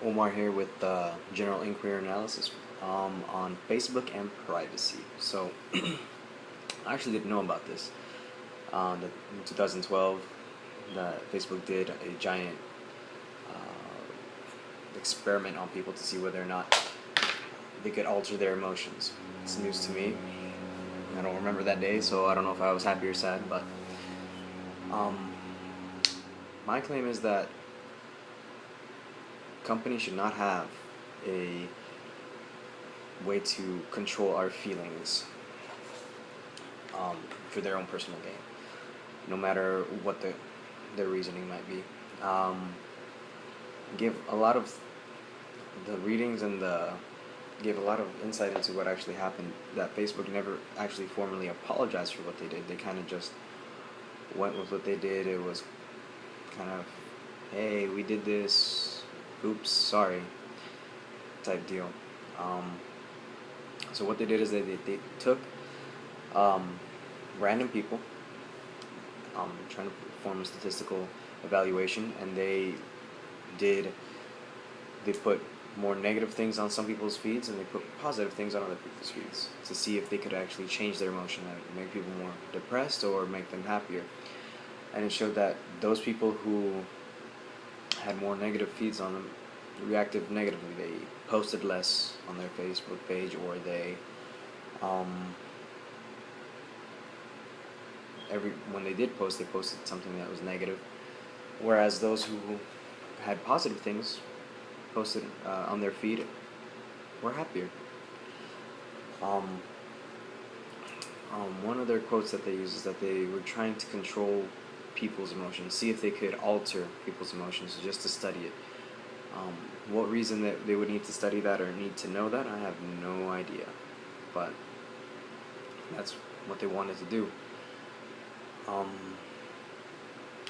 Omar here with General Inquiry Analysis on Facebook and privacy. So, I actually didn't know about this. In 2012, Facebook did a giant experiment on people to see whether or not they could alter their emotions. It's news to me. I don't remember that day, so I don't know if I was happy or sad, but um, my claim is that companies should not have a way to control our feelings for their own personal gain, no matter what their reasoning might be. Give a lot of the readings and gave a lot of insight into what actually happened. That Facebook never actually formally apologized for what they did. They kind of just went with what they did. It was kind of, hey, we did this, oops, sorry, type deal. So what they did is they took random people, trying to perform a statistical evaluation, and they put more negative things on some people's feeds and they put positive things on other people's feeds to see if they could actually change their emotion and make people more depressed or make them happier. And it showed that those people who had more negative feeds on them reacted negatively. They posted less on their Facebook page, or they when they did post, they posted something that was negative. Whereas those who had positive things posted on their feed were happier. One of their quotes that they use is that they were trying to control people's emotions, see if they could alter people's emotions just to study it. What reason that they would need to study that or need to know that, I have no idea. But that's what they wanted to do.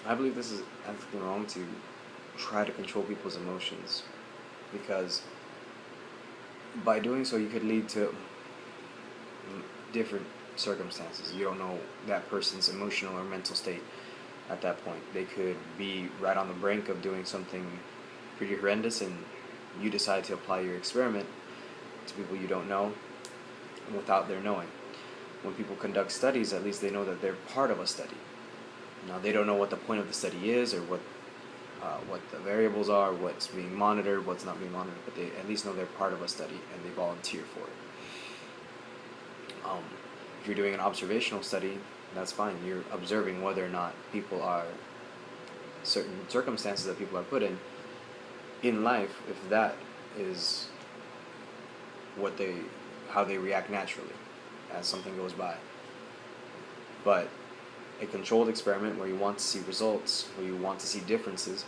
I believe this is ethically wrong to try to control people's emotions, because by doing so you could lead to different circumstances. You don't know that person's emotional or mental state at that point. They could be right on the brink of doing something pretty horrendous, and you decide to apply your experiment to people you don't know without their knowing. When people conduct studies, at least they know that they're part of a study. Now, they don't know what the point of the study is, or what the variables are, what's being monitored, what's not being monitored, but they at least know they're part of a study and they volunteer for it. If you're doing an observational study, that's fine. You're observing whether or not people are, certain circumstances that people are put in life, if that is how they react naturally as something goes by. But a controlled experiment where you want to see results, where you want to see differences,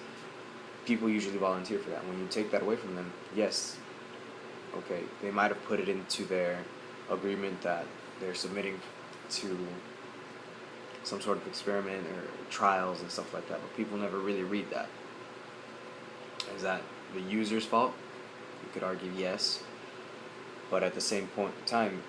people usually volunteer for that. When you take that away from them, yes, okay, they might have put it into their agreement that they're submitting to some sort of experiment or trials and stuff like that, but people never really read that. Is that the user's fault? You could argue yes, but at the same point in time,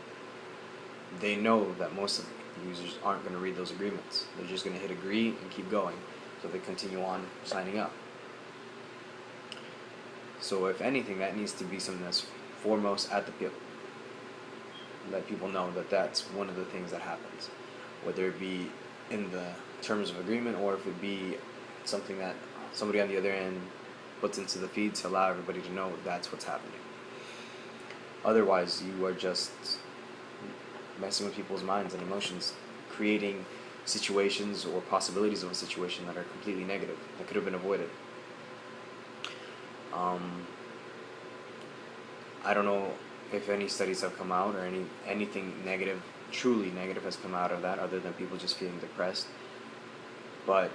they know that most of the users aren't going to read those agreements. They're just going to hit agree and keep going, so they continue on signing up. So if anything, that needs to be something that's foremost at the field. Let people know that that's one of the things that happens, whether it be in the terms of agreement or if it be something that somebody on the other end puts into the feed to allow everybody to know that's what's happening. Otherwise, you are just messing with people's minds and emotions, creating situations or possibilities of a situation that are completely negative, that could have been avoided. I don't know if any studies have come out or anything negative, truly negative, has come out of that, other than people just feeling depressed. But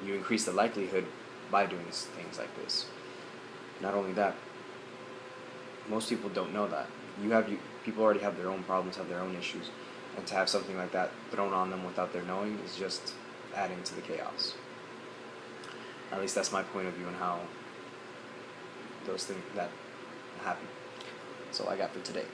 you increase the likelihood by doing things like this. Not only that, most people don't know that. People already have their own problems, have their own issues, and to have something like that thrown on them without their knowing is just adding to the chaos. At least that's my point of view on how those things that happen. That's all I got for today.